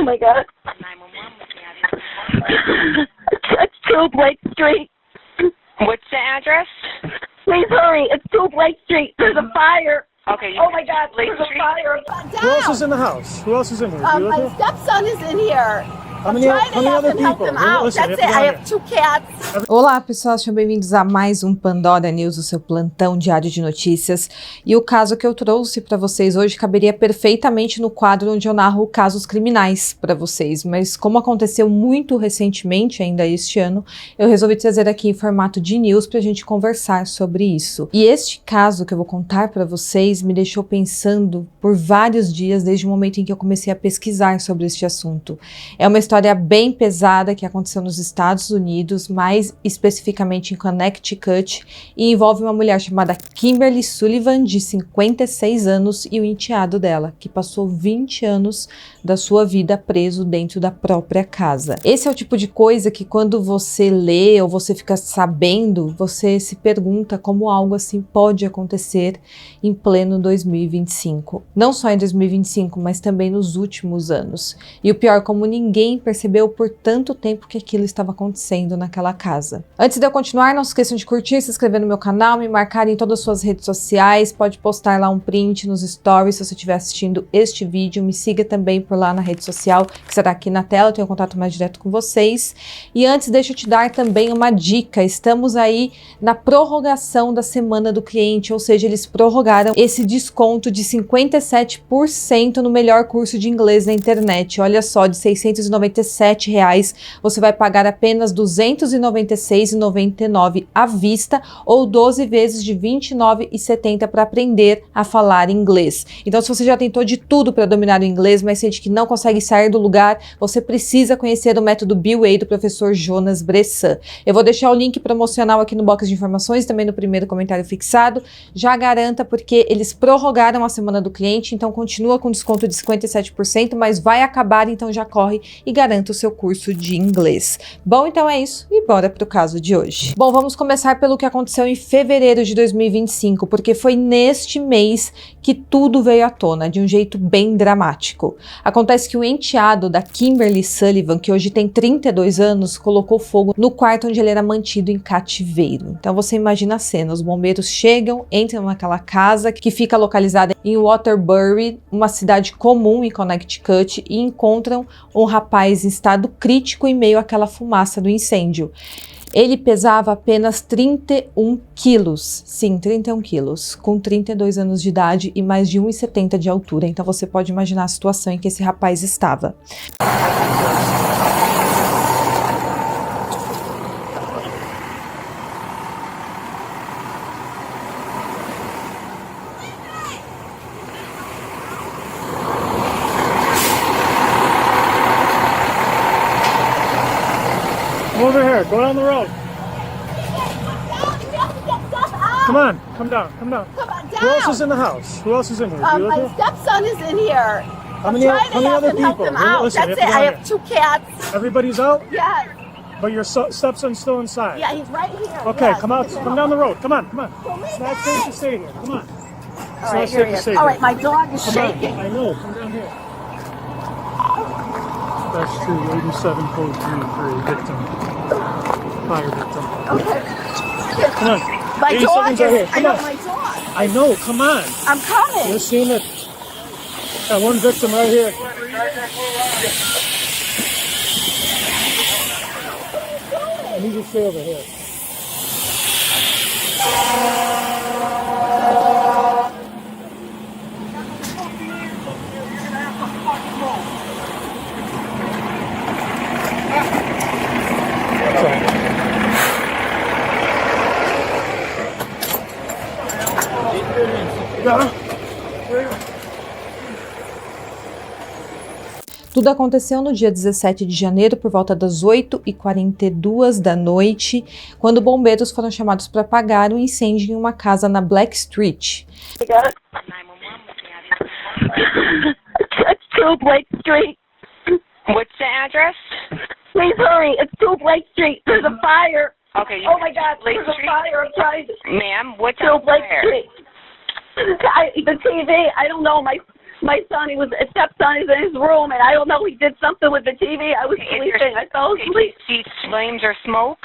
Oh my God. 911. It's 2 Blake Street. What's the address? Please hurry. It's 2 Blake Street. There's a fire. Okay. Oh my God. Blake There's a Street? fire. Who else is in the house? Who else is in here? Do you live My here? stepson is in here. How many other Help people? him out. Listen, That's you it. have to I go have 2 cats. Olá, pessoal, sejam bem-vindos a mais um Pandora News, o seu plantão diário de notícias. E o caso que eu trouxe para vocês hoje caberia perfeitamente no quadro onde eu narro casos criminais para vocês, mas como aconteceu muito recentemente, ainda este ano, eu resolvi trazer aqui em formato de news para a gente conversar sobre isso. E este caso que eu vou contar para vocês me deixou pensando por vários dias desde o momento em que eu comecei a pesquisar sobre este assunto. É uma história bem pesada que aconteceu nos Estados Unidos, mais especificamente em Connecticut, e envolve uma mulher chamada Kimberly Sullivan, de 56 anos, e o enteado dela, que passou 20 anos da sua vida preso dentro da própria casa. Esse é o tipo de coisa que quando você lê ou você fica sabendo, você se pergunta como algo assim pode acontecer em pleno 2025. Não só em 2025, mas também nos últimos anos. E o pior, como ninguém percebeu por tanto tempo que aquilo estava acontecendo naquela casa. Antes de eu continuar, não se esqueçam de curtir, se inscrever no meu canal, me marcar em todas as suas redes sociais, pode postar lá um print nos stories se você estiver assistindo este vídeo, me siga também por lá na rede social, que será aqui na tela, eu tenho um contato mais direto com vocês. E antes, deixa eu te dar também uma dica, estamos aí na prorrogação da Semana do Cliente, ou seja, eles prorrogaram esse desconto de 57% no melhor curso de inglês na internet. Olha só, de R$ 697, você vai pagar apenas R$ 296,99 à vista ou 12 vezes de R$ 29,70 para aprender a falar inglês. Então, se você já tentou de tudo para dominar o inglês, mas sente que não consegue sair do lugar, você precisa conhecer o método BeWay do professor Jonas Bressan. Eu vou deixar o link promocional aqui no box de informações, também no primeiro comentário fixado. Já garanta, porque eles prorrogaram a Semana do Cliente, então continua com desconto de 57%, mas vai acabar, então já corre e garanta o seu curso de inglês. Bom, então é isso e bora pro caso de hoje. Bom, vamos começar pelo que aconteceu em fevereiro de 2025, porque foi neste mês que tudo veio à tona, de um jeito bem dramático. Acontece que o enteado da Kimberly Sullivan, que hoje tem 32 anos, colocou fogo no quarto onde ele era mantido em cativeiro. Então você imagina a cena, os bombeiros chegam, entram naquela casa que fica localizada em Waterbury, uma cidade comum em Connecticut, e encontram um rapaz em estado crítico em meio àquela fumaça do incêndio. Ele pesava apenas 31 quilos, sim, 31 quilos, com 32 anos de idade e mais de 1,70 de altura. Então você pode imaginar a situação em que esse rapaz estava. Over here, go down the road. Come on, come down, come down. Come on, Who else down. is in the house? Who else is in here? Do you live My here? stepson is in here. How many other Help people? him out. Listen, That's you it. have to go I here. have 2 cats. Everybody's out, Yes. but your stepson's still inside. Yeah, he's right here. Okay, Yes. come out, come down the road. Come on, come on. Come It's on. not safe to stay here. Come on. It's All not right, safe here he to is. stay All here. right, my dog is Come on. shaking. I know. Come down here. That's 287 code 33 victim. Fire victim. Okay. Come on. My 80 dog seconds is. right here. I Come know on. my dog. I know. Come on. I'm coming. You're seeing it. Got one victim right here. I need you to stay over here. Tudo aconteceu no dia 17 de janeiro, por volta das 8h42 da noite, quando bombeiros foram chamados para apagar um incêndio em uma casa na Black Street. 911. It's 2 Blake Street. What's the address? Please hurry. It's 2 Blake Street. There's a fire. Okay. Oh my God. Blake There's a Street? fire. I'm trying to. Ma'am, what's 2 on Blake fire? Street. The TV. I don't know. My son, stepson is in his room, and I don't know, he did something with the TV. I was sleeping. I fell Did you asleep. see flames or smoke?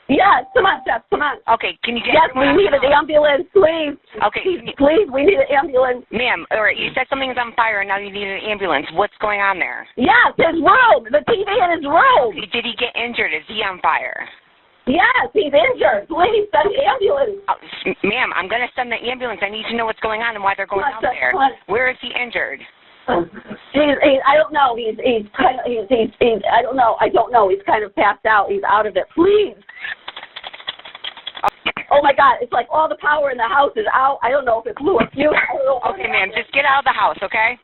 Yes, come on, Steph, come on. Okay, can you get Yes, we everyone need out? an ambulance, please. Okay, Please, we need an ambulance. ma'am, all right, you said something's on fire and now you need an ambulance. What's going on there? Yes, his room, the TV in his room. Did he get injured? Is he on fire? Yes, he's injured. Please send the ambulance. Ma'am, I'm going to send the ambulance. I need to know what's going on and why they're going out Come on, there. come on. Where is he injured? I don't know. He's kind of, I don't know. He's kind of passed out. He's out of it. Please. Oh my God! It's like all the power in the house is out. I don't know if it blew a fuse. I don't know. Okay, ma'am, just get out of the house, okay?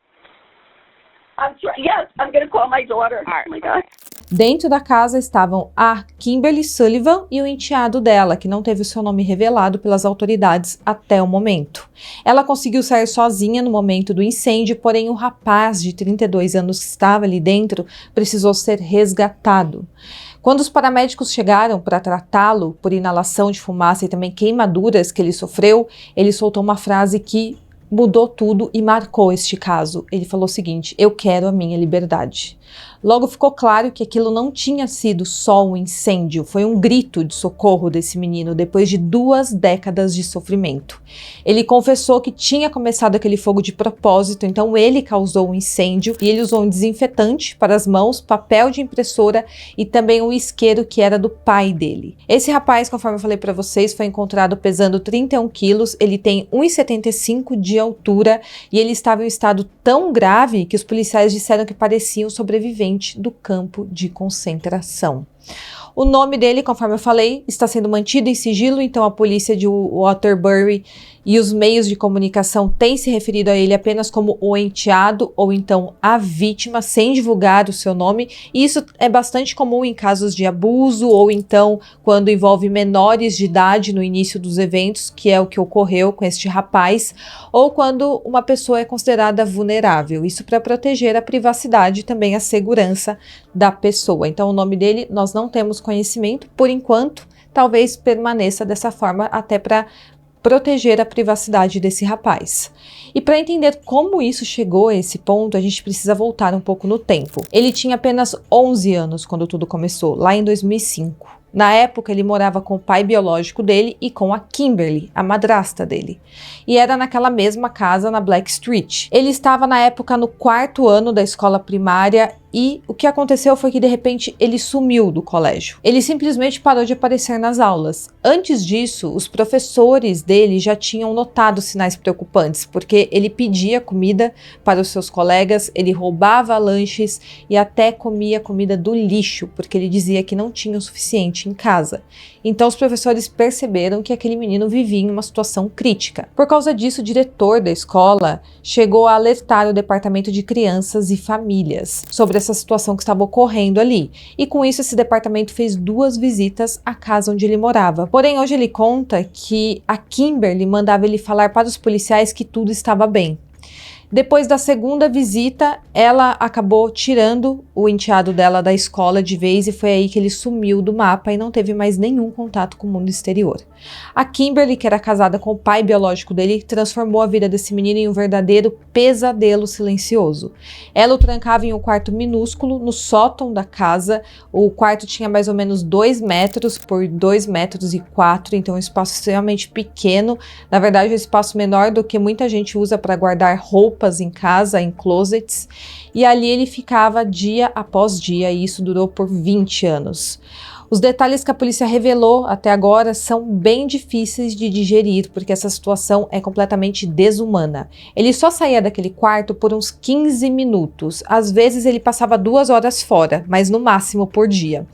Yes, I'm gonna call my daughter. All right. Oh my God. Dentro da casa estavam a Kimberly Sullivan e o enteado dela, que não teve o seu nome revelado pelas autoridades até o momento. Ela conseguiu sair sozinha no momento do incêndio, porém o rapaz de 32 anos que estava ali dentro precisou ser resgatado. Quando os paramédicos chegaram para tratá-lo por inalação de fumaça e também queimaduras que ele sofreu, ele soltou uma frase que mudou tudo e marcou este caso. Ele falou o seguinte: "Eu quero a minha liberdade." Logo ficou claro que aquilo não tinha sido só um incêndio, foi um grito de socorro desse menino depois de 2 décadas de sofrimento. Ele confessou que tinha começado aquele fogo de propósito, então ele causou um incêndio e ele usou um desinfetante para as mãos, papel de impressora e também um isqueiro que era do pai dele. Esse rapaz, conforme eu falei para vocês, foi encontrado pesando 31 quilos, ele tem 1,75 de altura e ele estava em um estado tão grave que os policiais disseram que parecia um sobrevivente do campo de concentração. O nome dele, conforme eu falei, está sendo mantido em sigilo, então a polícia de Waterbury e os meios de comunicação têm se referido a ele apenas como o enteado ou então a vítima, sem divulgar o seu nome. E isso é bastante comum em casos de abuso ou então quando envolve menores de idade no início dos eventos, que é o que ocorreu com este rapaz, ou quando uma pessoa é considerada vulnerável. Isso para proteger a privacidade e também a segurança da pessoa. Então o nome dele nós não temos conhecimento, por enquanto, talvez permaneça dessa forma até para proteger a privacidade desse rapaz. E para entender como isso chegou a esse ponto, a gente precisa voltar um pouco no tempo. Ele tinha apenas 11 anos quando tudo começou, lá em 2005. Na época, ele morava com o pai biológico dele e com a Kimberly, a madrasta dele. E era naquela mesma casa na Black Street. Ele estava na época no 4º ano da escola primária e o que aconteceu foi que de repente ele sumiu do colégio. Ele simplesmente parou de aparecer nas aulas. Antes disso, os professores dele já tinham notado sinais preocupantes, porque ele pedia comida para os seus colegas, ele roubava lanches e até comia comida do lixo, porque ele dizia que não tinha o suficiente em casa. Então os professores perceberam que aquele menino vivia em uma situação crítica. Por causa disso, o diretor da escola chegou a alertar o departamento de crianças e famílias sobre essa situação que estava ocorrendo ali. E com isso, esse departamento fez 2 visitas à casa onde ele morava. Porém, hoje ele conta que a Kimberly mandava ele falar para os policiais que tudo estava bem. Depois da 2ª visita, ela acabou tirando o enteado dela da escola de vez e foi aí que ele sumiu do mapa e não teve mais nenhum contato com o mundo exterior. A Kimberly, que era casada com o pai biológico dele, transformou a vida desse menino em um verdadeiro pesadelo silencioso. Ela o trancava em um quarto minúsculo no sótão da casa. O quarto tinha mais ou menos 2 metros por 2,4 metros, então um espaço extremamente pequeno. Na verdade, um espaço menor do que muita gente usa para guardar roupas em casa, em closets, e ali ele ficava dia após dia, e isso durou por 20 anos. Os detalhes que a polícia revelou até agora são bem difíceis de digerir, porque essa situação é completamente desumana. Ele só saía daquele quarto por uns 15 minutos. Às vezes ele passava 2 horas fora, mas no máximo por dia.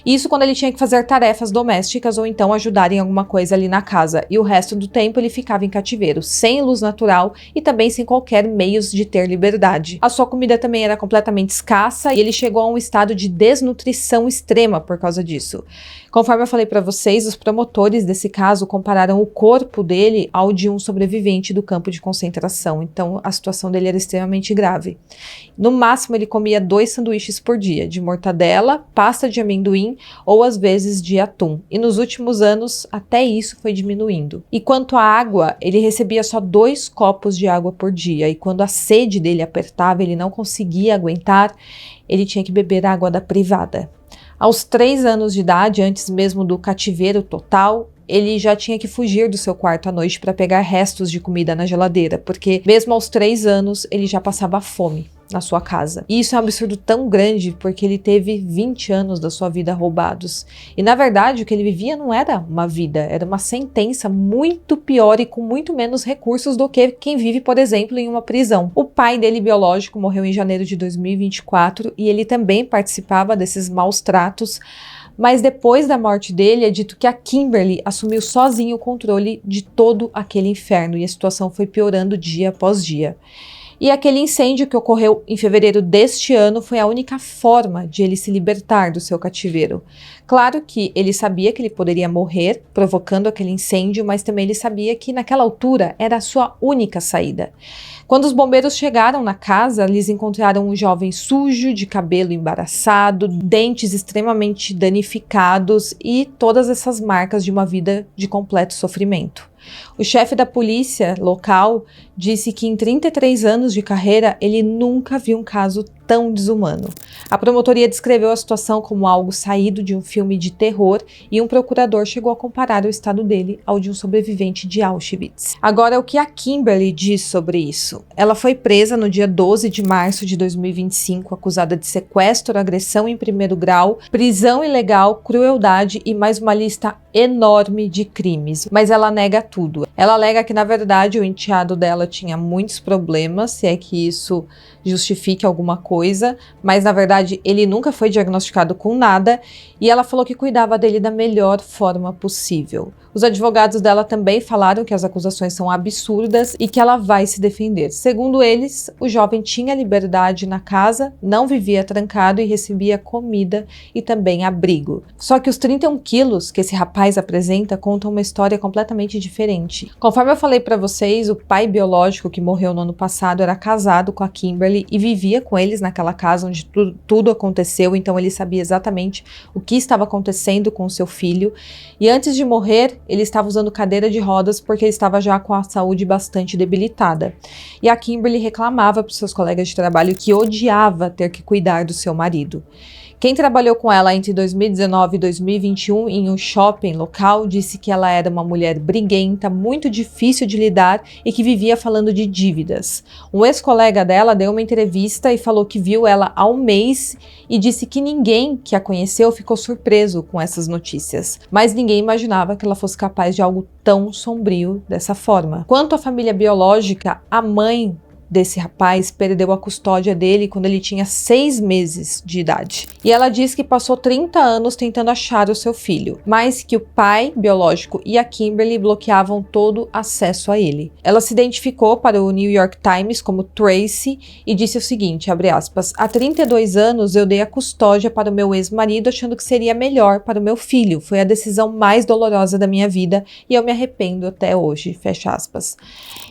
Isso quando ele tinha que fazer tarefas domésticas ou então ajudar em alguma coisa ali na casa. E o resto do tempo ele ficava em cativeiro, sem luz natural e também sem qualquer meios de ter liberdade. A sua comida também era completamente escassa e ele chegou a um estado de desnutrição extrema por causa disso. disso. Conforme eu falei para vocês, os promotores desse caso compararam o corpo dele ao de um sobrevivente do campo de concentração, então a situação dele era extremamente grave. No máximo ele comia 2 sanduíches por dia, de mortadela, pasta de amendoim ou às vezes de atum, e nos últimos anos até isso foi diminuindo. E quanto à água, ele recebia só 2 copos de água por dia, e quando a sede dele apertava, ele não conseguia aguentar, ele tinha que beber água da privada. Aos 3 anos de idade, antes mesmo do cativeiro total, ele já tinha que fugir do seu quarto à noite para pegar restos de comida na geladeira, porque mesmo aos 3 anos ele já passava fome na sua casa. E isso é um absurdo tão grande porque ele teve 20 anos da sua vida roubados. E na verdade o que ele vivia não era uma vida, era uma sentença muito pior e com muito menos recursos do que quem vive, por exemplo, em uma prisão. O pai dele biológico morreu em janeiro de 2024 e ele também participava desses maus tratos. Mas depois da morte dele, é dito que a Kimberly assumiu sozinha o controle de todo aquele inferno e a situação foi piorando dia após dia. E aquele incêndio que ocorreu em fevereiro deste ano foi a única forma de ele se libertar do seu cativeiro. Claro que ele sabia que ele poderia morrer provocando aquele incêndio, mas também ele sabia que naquela altura era a sua única saída. Quando os bombeiros chegaram na casa, eles encontraram um jovem sujo, de cabelo embaraçado, dentes extremamente danificados e todas essas marcas de uma vida de completo sofrimento. O chefe da polícia local disse que em 33 anos de carreira ele nunca viu um caso tão desumano. A promotoria descreveu a situação como algo saído de um filme de terror e um procurador chegou a comparar o estado dele ao de um sobrevivente de Auschwitz. Agora, o que a Kimberly diz sobre isso? Ela foi presa no dia 12 de março de 2025, acusada de sequestro, agressão em primeiro grau, prisão ilegal, crueldade e mais uma lista enorme de crimes. Mas ela nega tudo. Ela alega que, na verdade, o enteado dela tinha muitos problemas, se é que isso justifique alguma coisa, mas na verdade ele nunca foi diagnosticado com nada e ela falou que cuidava dele da melhor forma possível. Os advogados dela também falaram que as acusações são absurdas e que ela vai se defender. Segundo eles, o jovem tinha liberdade na casa, não vivia trancado e recebia comida e também abrigo. Só que os 31 quilos que esse rapaz apresenta contam uma história completamente diferente. Conforme eu falei para vocês, o pai biológico que morreu no ano passado era casado com a Kimberly e vivia com eles naquela casa onde tudo aconteceu, então ele sabia exatamente o que estava acontecendo com o seu filho. E antes de morrer, ele estava usando cadeira de rodas porque ele estava já com a saúde bastante debilitada. E a Kimberly reclamava para os seus colegas de trabalho que odiava ter que cuidar do seu marido. Quem trabalhou com ela entre 2019 e 2021 em um shopping local disse que ela era uma mulher briguenta, muito difícil de lidar e que vivia falando de dívidas. Um ex-colega dela deu uma entrevista e falou que viu ela há um mês e disse que ninguém que a conheceu ficou surpreso com essas notícias, mas ninguém imaginava que ela fosse capaz de algo tão sombrio dessa forma. Quanto à família biológica, a mãe desse rapaz perdeu a custódia dele quando ele tinha 6 meses de idade. E ela diz que passou 30 anos tentando achar o seu filho, mas que o pai biológico e a Kimberly bloqueavam todo acesso a ele. Ela se identificou para o New York Times como Tracy e disse o seguinte, abre aspas, há 32 anos eu dei a custódia para o meu ex-marido achando que seria melhor para o meu filho. Foi a decisão mais dolorosa da minha vida e eu me arrependo até hoje, fecha aspas.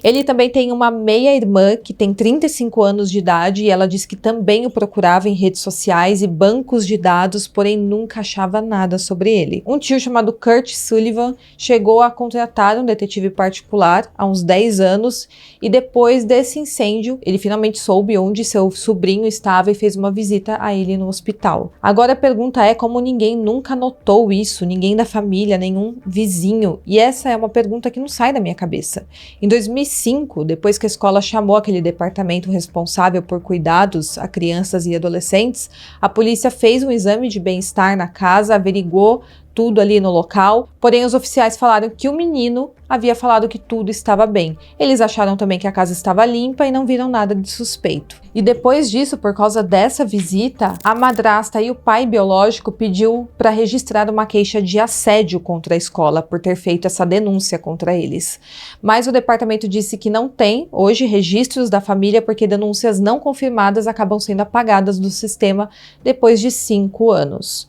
Ele também tem uma meia-irmã que tem 35 anos de idade e ela diz que também o procurava em redes sociais e bancos de dados, porém nunca achava nada sobre ele. Um tio chamado Kurt Sullivan chegou a contratar um detetive particular há uns 10 anos e depois desse incêndio, ele finalmente soube onde seu sobrinho estava e fez uma visita a ele no hospital. Agora a pergunta é como ninguém nunca notou isso, ninguém da família, nenhum vizinho, e essa é uma pergunta que não sai da minha cabeça. Em 2005, depois que a escola chamou aquele departamento responsável por cuidados a crianças e adolescentes, a polícia fez um exame de bem-estar na casa, averigou tudo ali no local, porém os oficiais falaram que o menino havia falado que tudo estava bem. Eles acharam também que a casa estava limpa e não viram nada de suspeito. E depois disso, por causa dessa visita, a madrasta e o pai biológico pediu para registrar uma queixa de assédio contra a escola por ter feito essa denúncia contra eles. Mas o departamento disse que não tem hoje registros da família porque denúncias não confirmadas acabam sendo apagadas do sistema depois de 5 anos.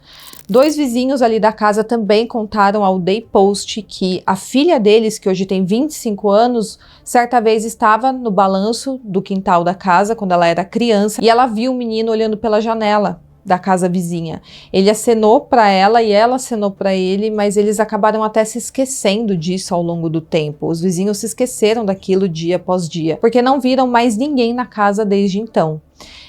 2 vizinhos ali da casa também contaram ao Day Post que a filha deles, que hoje tem 25 anos, certa vez estava no balanço do quintal da casa quando ela era criança e ela viu o menino olhando pela janela da casa vizinha. Ele acenou para ela e ela acenou para ele, mas eles acabaram até se esquecendo disso ao longo do tempo. Os vizinhos se esqueceram daquilo dia após dia, porque não viram mais ninguém na casa desde então.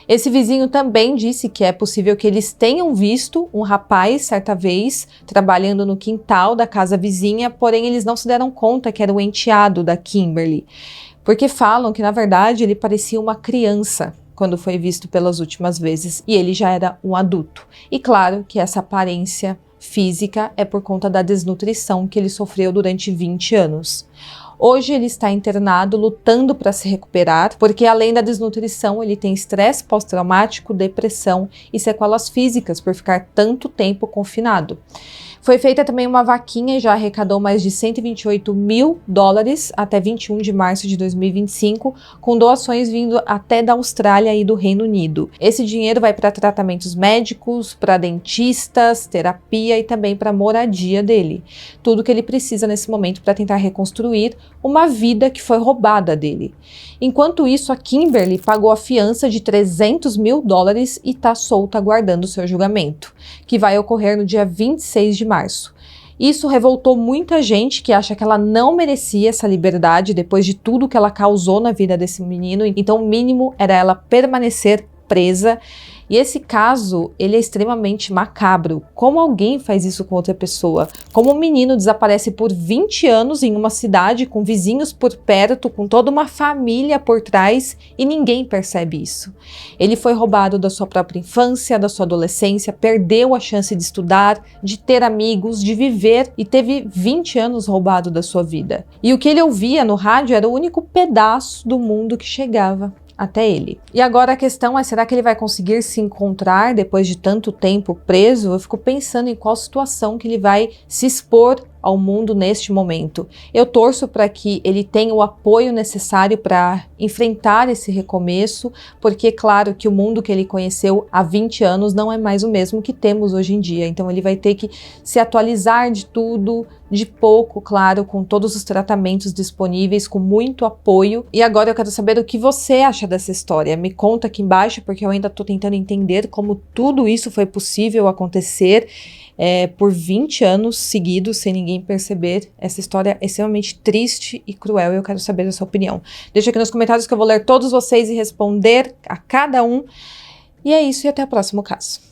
Esse vizinho também disse que é possível que eles tenham visto um rapaz, certa vez, trabalhando no quintal da casa vizinha, porém eles não se deram conta que era o enteado da Kimberly, porque falam que, na verdade, ele parecia uma criança quando foi visto pelas últimas vezes, e ele já era um adulto. E claro que essa aparência física é por conta da desnutrição que ele sofreu durante 20 anos. Hoje ele está internado, lutando para se recuperar, porque além da desnutrição, ele tem estresse pós-traumático, depressão e sequelas físicas por ficar tanto tempo confinado. Foi feita também uma vaquinha e já arrecadou mais de $128 mil até 21 de março de 2025, com doações vindo até da Austrália e do Reino Unido. Esse dinheiro vai para tratamentos médicos, para dentistas, terapia e também para a moradia dele. Tudo que ele precisa nesse momento para tentar reconstruir uma vida que foi roubada dele. Enquanto isso, a Kimberly pagou a fiança de $300 mil e está solta aguardando seu julgamento, que vai ocorrer no dia 26 de março. Isso revoltou muita gente que acha que ela não merecia essa liberdade depois de tudo que ela causou na vida desse menino, então o mínimo era ela permanecer presa. E esse caso, ele é extremamente macabro. Como alguém faz isso com outra pessoa? Como um menino desaparece por 20 anos em uma cidade com vizinhos por perto, com toda uma família por trás e ninguém percebe isso? Ele foi roubado da sua própria infância, da sua adolescência, perdeu a chance de estudar, de ter amigos, de viver e teve 20 anos roubado da sua vida. E o que ele ouvia no rádio era o único pedaço do mundo que chegava até ele. E agora a questão é, será que ele vai conseguir se encontrar depois de tanto tempo preso? Eu fico pensando em qual situação que ele vai se expor ao mundo neste momento. Eu torço para que ele tenha o apoio necessário para enfrentar esse recomeço, porque claro que o mundo que ele conheceu há 20 anos não é mais o mesmo que temos hoje em dia, então ele vai ter que se atualizar de tudo, de pouco, claro, com todos os tratamentos disponíveis, com muito apoio. E agora eu quero saber o que você acha dessa história. Me conta aqui embaixo, porque eu ainda estou tentando entender como tudo isso foi possível acontecer por 20 anos seguidos, sem ninguém perceber. Essa história é extremamente triste e cruel e eu quero saber a sua opinião. Deixa aqui nos comentários que eu vou ler todos vocês e responder a cada um. E é isso, e até o próximo caso.